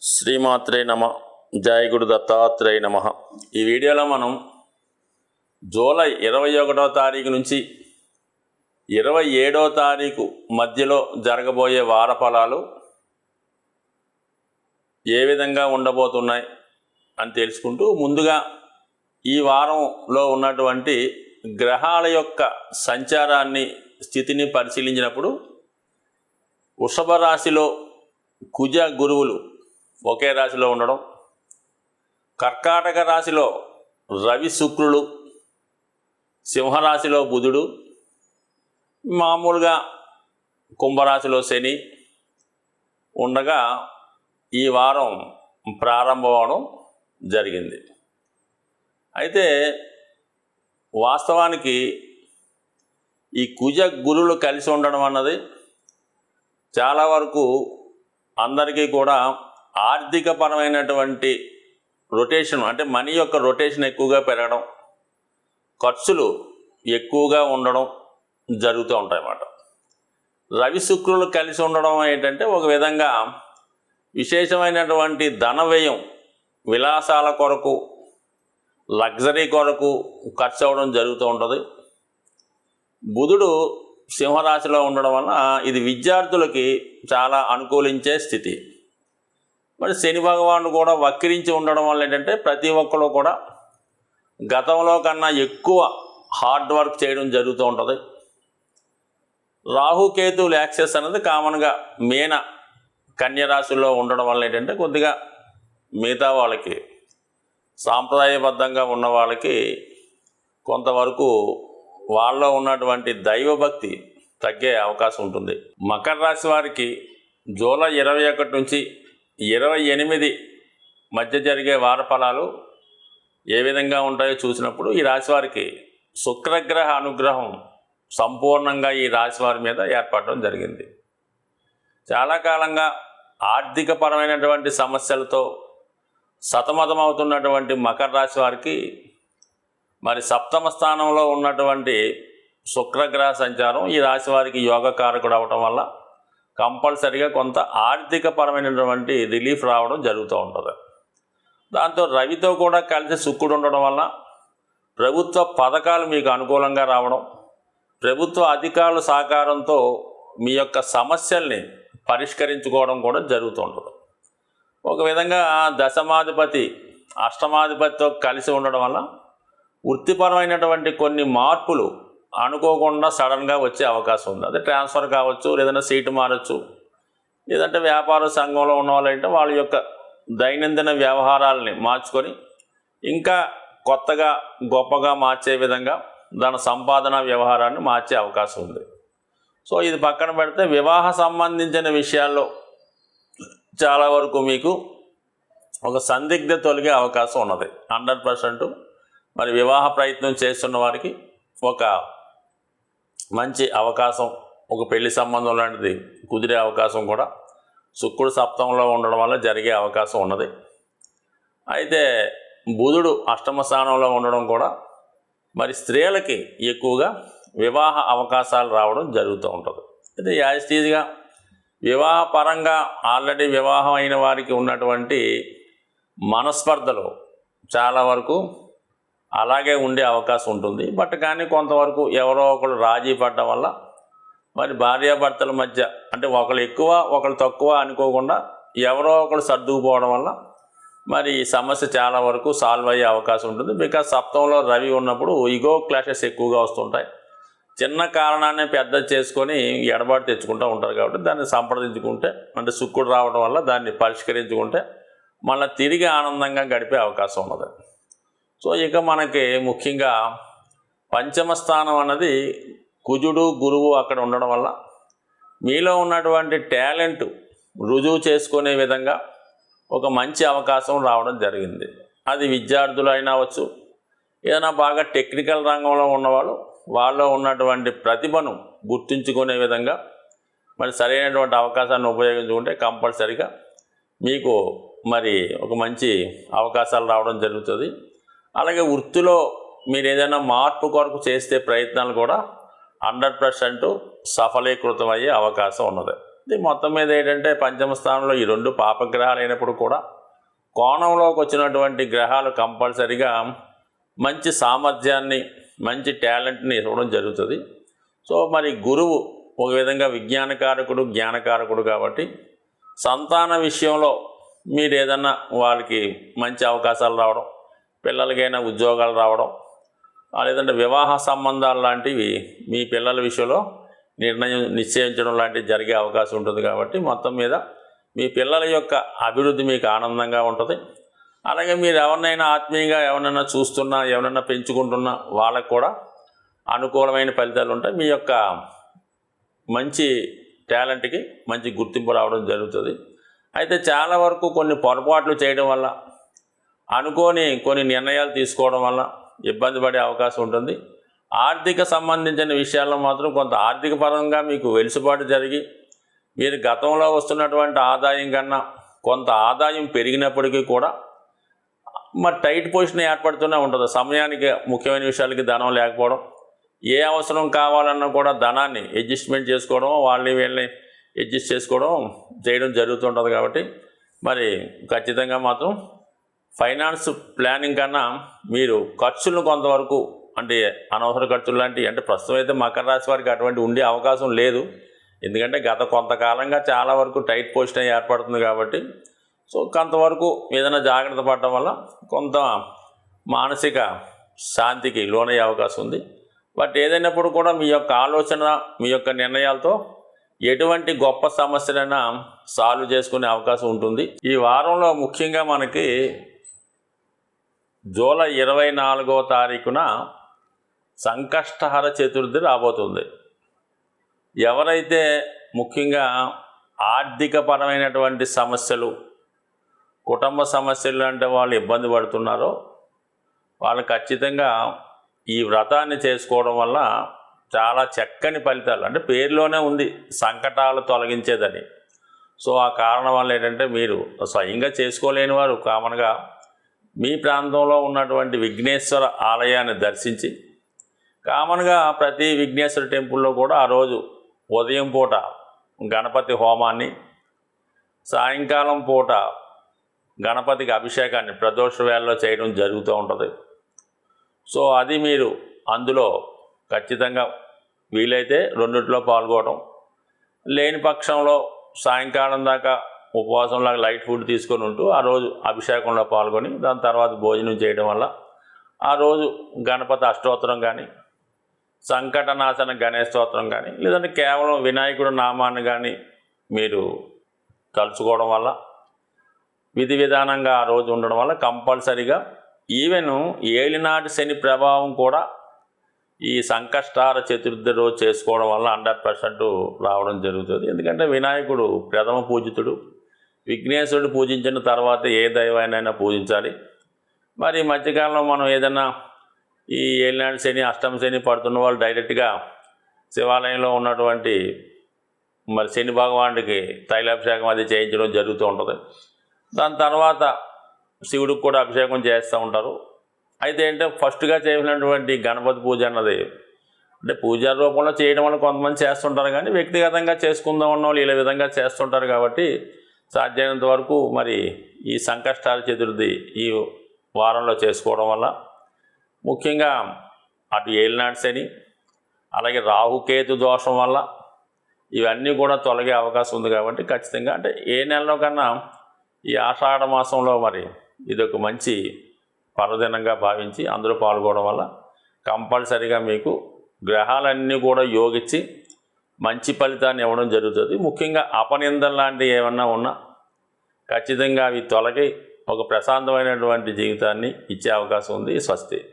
శ్రీమాత్రే నమ. జయ గురు దత్తాత్రేయ నమ. ఈ వీడియోలో మనం జూలై 21వ తారీఖు నుంచి 27వ తారీఖు మధ్యలో జరగబోయే వార ఫలాలు ఏ విధంగా ఉండబోతున్నాయి అని తెలుసుకుంటూ, ముందుగా ఈ వారంలో ఉన్నటువంటి గ్రహాల యొక్క సంచారాన్ని, స్థితిని పరిశీలించినప్పుడు వృషభ రాశిలో కుజ గురువులు ఒకే రాశిలో ఉండడం, కర్కాటక రాశిలో రవి శుక్రులు, సింహరాశిలో బుధుడు, మామూలుగా కుంభరాశిలో శని ఉండగా ఈ వారం ప్రారంభమవడం జరిగింది. అయితే వాస్తవానికి ఈ కుజ గురువులు కలిసి ఉండడం అన్నది చాలా వరకు అందరికీ కూడా ఆర్థిక పరమైనటువంటి రొటేషన్, అంటే మనీ యొక్క రొటేషన్ ఎక్కువగా పెరగడం, ఖర్చులు ఎక్కువగా ఉండడం జరుగుతూ ఉంటాయన్నమాట. రవి శుక్రులు కలిసి ఉండడం ఏంటంటే ఒక విధంగా విశేషమైనటువంటి ధన వ్యయం, విలాసాల కొరకు, లగ్జరీ కొరకు ఖర్చు అవ్వడం జరుగుతూ ఉంటుంది. బుధుడు సింహరాశిలో ఉండడం వల్ల ఇది విద్యార్థులకి చాలా అనుకూలించే స్థితి. మరి శని భగవానుడు కూడా వక్రించి ఉండడం వల్ల ఏంటంటే ప్రతి ఒక్కరు కూడా గతంలో కన్నా ఎక్కువ హార్డ్ వర్క్ చేయడం జరుగుతూ ఉంటుంది. రాహుకేతువుల యాక్సెస్ అనేది కామన్గా మీన కన్యరాశిలో ఉండడం వల్ల ఏంటంటే కొద్దిగా మిగతా వాళ్ళకి, సాంప్రదాయబద్ధంగా ఉన్న వాళ్ళకి కొంతవరకు వాళ్ళలో ఉన్నటువంటి దైవభక్తి తగ్గే అవకాశం ఉంటుంది. మకర రాశి వారికి జూలై 21 నుంచి 28 మధ్య జరిగే వార ఫలాలు ఏ విధంగా ఉంటాయో చూసినప్పుడు ఈ రాశి వారికి శుక్రగ్రహ అనుగ్రహం సంపూర్ణంగా ఈ రాశి వారి మీద ఏర్పడడం జరిగింది. చాలా కాలంగా ఆర్థిక పరమైనటువంటి సమస్యలతో సతమతమవుతున్నటువంటి మకర రాశి వారికి మరి సప్తమ స్థానంలో ఉన్నటువంటి శుక్రగ్రహ సంచారం ఈ రాశి వారికి యోగకారకుడు అవటం వల్ల కంపల్సరిగా కొంత ఆర్థిక పరమైనటువంటి రిలీఫ్ రావడం జరుగుతూ ఉంటుంది. దాంతో రవితో కూడా కలిసి శుక్రుడు ఉండడం వల్ల ప్రభుత్వ పథకాలు మీకు అనుకూలంగా రావడం, ప్రభుత్వ అధికారుల సహకారంతో మీ యొక్క సమస్యల్ని పరిష్కరించుకోవడం కూడా జరుగుతూ ఉంటుంది. ఒక విధంగా దశమాధిపతి అష్టమాధిపతితో కలిసి ఉండడం వల్ల వృత్తిపరమైనటువంటి కొన్ని మార్పులు అనుకోకుండా సడన్గా వచ్చే అవకాశం ఉంది. అదే ట్రాన్స్ఫర్ కావచ్చు, లేదంటే సీటు మారచ్చు, లేదంటే వ్యాపార సంఘంలో ఉన్న వాళ్ళంటే వాళ్ళ యొక్క దైనందిన వ్యవహారాలని మార్చుకొని ఇంకా కొత్తగా గొప్పగా మార్చే విధంగా దాని సంపాదన వ్యవహారాన్ని మార్చే అవకాశం ఉంది. సో ఇది పక్కన పెడితే వివాహ సంబంధించిన విషయాల్లో చాలా వరకు మీకు ఒక సందిగ్ధత తొలగే అవకాశం ఉన్నది 100%. మరి వివాహ ప్రయత్నం చేస్తున్న వారికి ఒక మంచి అవకాశం, ఒక పెళ్లి సంబంధం లాంటిది కుదిరే అవకాశం కూడా శుక్రుడు సప్తమంలో ఉండడం వల్ల జరిగే అవకాశం ఉన్నది. అయితే బుధుడు అష్టమ స్థానంలో ఉండడం కూడా మరి స్త్రీలకి ఎక్కువగా వివాహ అవకాశాలు రావడం జరుగుతూ ఉంటుంది. అయితే యాజిటీజ్గా వివాహ పరంగా ఆల్రెడీ వివాహం అయిన వారికి ఉన్నటువంటి మనస్పర్ధలు చాలా వరకు అలాగే ఉండే అవకాశం ఉంటుంది. బట్ కానీ కొంతవరకు ఎవరో ఒకరు రాజీ పడడం వల్ల మరి భార్యాభర్తల మధ్య, అంటే ఒకరు ఎక్కువ ఒకరు తక్కువ అనుకోకుండా ఎవరో ఒకరు సర్దుకుపోవడం వల్ల మరి ఈ సమస్య చాలా వరకు సాల్వ్ అయ్యే అవకాశం ఉంటుంది. బికాజ్ సప్తంలో రవి ఉన్నప్పుడు ఈగో క్లాషెస్ ఎక్కువగా వస్తుంటాయి. చిన్న కారణాన్ని పెద్ద చేసుకొని ఎడబాటు తెచ్చుకుంటూ ఉంటారు. కాబట్టి దాన్ని సంప్రదించుకుంటే, అంటే శుక్రుడు రావడం వల్ల దాన్ని పరిష్కరించుకుంటే మళ్ళీ తిరిగి ఆనందంగా గడిపే అవకాశం ఉన్నది. సో ఇక మనకి ముఖ్యంగా పంచమ స్థానం అన్నది కుజుడు గురువు అక్కడ ఉండడం వల్ల మీలో ఉన్నటువంటి టాలెంట్ రుజువు చేసుకునే విధంగా ఒక మంచి అవకాశం రావడం జరిగింది. అది విద్యార్థులు అయినా అవచ్చు, ఏదైనా బాగా టెక్నికల్ రంగంలో ఉన్నవాళ్ళు వాళ్ళలో ఉన్నటువంటి ప్రతిభను గుర్తించుకునే విధంగా మరి సరైనటువంటి అవకాశాన్ని ఉపయోగించుకుంటే కంపల్సరిగా మీకు మరి ఒక మంచి అవకాశాలు రావడం జరుగుతుంది. అలాగే వృత్తిలో మీరు ఏదైనా మార్పు కొరకు చేస్తే ప్రయత్నాలు కూడా 100% సఫలీకృతం అయ్యే అవకాశం ఉన్నది. ఇది మొత్తం మీద ఏంటంటే పంచమ స్థానంలో ఈ 2 పాపగ్రహాలు అయినప్పుడు కూడా కోణంలోకి వచ్చినటువంటి గ్రహాలు కంపల్సరిగా మంచి సామర్థ్యాన్ని, మంచి టాలెంట్ని ఇవ్వడం జరుగుతుంది. సో మరి గురువు ఒక విధంగా విజ్ఞానకారకుడు, జ్ఞానకారకుడు కాబట్టి సంతాన విషయంలో మీరు ఏదన్నా వాళ్ళకి మంచి అవకాశాలు రావడం, పిల్లలకైనా ఉద్యోగాలు రావడం, లేదంటే వివాహ సంబంధాలు లాంటివి మీ పిల్లల విషయంలో నిశ్చయించడం లాంటివి జరిగే అవకాశం ఉంటుంది. కాబట్టి మొత్తం మీద మీ పిల్లల యొక్క అభివృద్ధి మీకు ఆనందంగా ఉంటుంది. అలాగే మీరు ఎవరినైనా ఆత్మీయంగా ఎవరినైనా చూస్తున్నా, ఎవరైనా పెంచుకుంటున్నా వాళ్ళకు కూడా అనుకూలమైన ఫలితాలు ఉంటాయి. మీ యొక్క మంచి టాలెంట్కి మంచి గుర్తింపు రావడం జరుగుతుంది. అయితే చాలా వరకు కొన్ని పొరపాట్లు చేయడం వల్ల, అనుకోని కొన్ని నిర్ణయాలు తీసుకోవడం వల్ల ఇబ్బంది పడే అవకాశం ఉంటుంది. ఆర్థిక సంబంధించిన విషయాల్లో మాత్రం కొంత ఆర్థిక పరంగా మీకు వెలుసుబాటు జరిగి మీరు గతంలో వస్తున్నటువంటి ఆదాయం కన్నా కొంత ఆదాయం పెరిగినప్పటికీ కూడా మరి టైట్ పొజిషన్ ఏర్పడుతూనే ఉంటుంది. సమయానికి ముఖ్యమైన విషయాలకి ధనం లేకపోవడం, ఏ అవసరం కావాలన్నా కూడా ధనాన్ని అడ్జస్ట్మెంట్ చేసుకోవడం, వాళ్ళని వీళ్ళని అడ్జస్ట్ చేసుకోవడం చేయడం జరుగుతుంటుంది. కాబట్టి మరి ఖచ్చితంగా మాత్రం ఫైనాన్స్ ప్లానింగ్ కన్నా మీరు ఖర్చులను కొంతవరకు, అంటే అనవసర ఖర్చులు లాంటివి, అంటే ప్రస్తుతం అయితే మకర రాశి వారికి అటువంటి ఉండే అవకాశం లేదు. ఎందుకంటే గత కొంతకాలంగా చాలా వరకు టైట్ పొజిషన్ ఏర్పడుతుంది. కాబట్టి సో కొంతవరకు ఏదైనా జాగ్రత్త పడటం వల్ల కొంత మానసిక శాంతికి లోనయ్యే అవకాశం ఉంది. బట్ ఏదైనప్పుడు కూడా మీ యొక్క ఆలోచన, మీ యొక్క నిర్ణయాలతో ఎటువంటి గొప్ప సమస్యలైనా సాల్వ్ చేసుకునే అవకాశం ఉంటుంది. ఈ వారంలో ముఖ్యంగా మనకి జూలై 24వ తారీఖున సంకష్టహర చతుర్థి రాబోతుంది. ఎవరైతే ముఖ్యంగా ఆర్థికపరమైనటువంటి సమస్యలు, కుటుంబ సమస్యలు అంటే వాళ్ళు ఇబ్బంది పడుతున్నారో వాళ్ళు ఖచ్చితంగా ఈ వ్రతాన్ని చేసుకోవడం వల్ల చాలా చక్కని ఫలితాలు, అంటే పేరులోనే ఉంది సంకటాలు తొలగించేదని. సో ఆ కారణం వల్ల ఏంటంటే మీరు స్వయంగా చేసుకోలేని వారు కామన్గా మీ ప్రాంతంలో ఉన్నటువంటి విఘ్నేశ్వర ఆలయాన్ని దర్శించి, కామన్గా ప్రతి విఘ్నేశ్వర టెంపుల్లో కూడా ఆ రోజు ఉదయం పూట గణపతి హోమాన్ని, సాయంకాలం పూట గణపతికి అభిషేకాన్ని ప్రదోష వేళలో చేయడం జరుగుతూ ఉంటుంది. సో అది మీరు అందులో ఖచ్చితంగా వీలైతే రెండిట్లో పాల్గొనడం, లేని పక్షంలో సాయంకాలం దాకా ఉపవాసంలాగా లైట్ ఫుడ్ తీసుకొని ఉంటూ ఆ రోజు అభిషేకంలో పాల్గొని దాని తర్వాత భోజనం చేయడం వల్ల ఆ రోజు గణపతి అష్టోత్తరం కానీ, సంకటనాశన గణేష్ స్తోత్రం కానీ, లేదంటే కేవలం వినాయకుడు నామాన్ని కానీ మీరు తలుచుకోవడం వల్ల, విధి విధానంగా ఆ రోజు ఉండడం వల్ల కంపల్సరిగా ఈవెన్ ఏలినాటి శని ప్రభావం కూడా ఈ సంకష్టహార చతుర్థి రోజు చేసుకోవడం వల్ల 100% రావడం జరుగుతుంది. ఎందుకంటే వినాయకుడు ప్రథమ పూజితుడు. విఘ్నేశ్వరుడు పూజించిన తర్వాత ఏ దైవాన్నైనా పూజించాలి. మరి ఈ మధ్యకాలంలో మనం ఏదైనా ఈ ఏలినాటి శని, అష్టమ శని పడుతున్న వాళ్ళు డైరెక్ట్గా శివాలయంలో ఉన్నటువంటి మరి శని భగవానుడికి తైలాభిషేకం అది చేయించడం జరుగుతూ ఉంటుంది. దాని తర్వాత శివుడికి కూడా అభిషేకం చేస్తూ ఉంటారు. అయితే ఏంటంటే ఫస్ట్గా చేసినటువంటి గణపతి పూజ అన్నది, అంటే పూజా రూపంలో చేయడం వల్ల కొంతమంది చేస్తుంటారు, కానీ వ్యక్తిగతంగా చేసుకుందాం ఉన్న వాళ్ళు ఇలా విధంగా చేస్తుంటారు. కాబట్టి సాధ్యమైనంత వరకు మరి ఈ సంకష్టాల చతుర్థి ఈ వారంలో చేసుకోవడం వల్ల ముఖ్యంగా అటు ఏలినాటి శని, అలాగే రాహుకేతు దోషం వల్ల ఇవన్నీ కూడా తొలగే అవకాశం ఉంది. కాబట్టి ఖచ్చితంగా అంటే ఏ నెలలో కన్నా ఈ ఆషాఢ మాసంలో మరి ఇదొక మంచి పర్వదినంగా భావించి అందరూ పాల్గొనడం వల్ల కంపల్సరిగా మీకు గ్రహాలన్నీ కూడా యోగించి మంచి ఫలితాన్ని ఇవ్వడం జరుగుతుంది. ముఖ్యంగా అపనిందలు లాంటివి ఏమన్నా ఉన్నా ఖచ్చితంగా అవి తొలగి ఒక ప్రశాంతమైనటువంటి జీవితాన్ని ఇచ్చే అవకాశం ఉంది. స్వస్తి.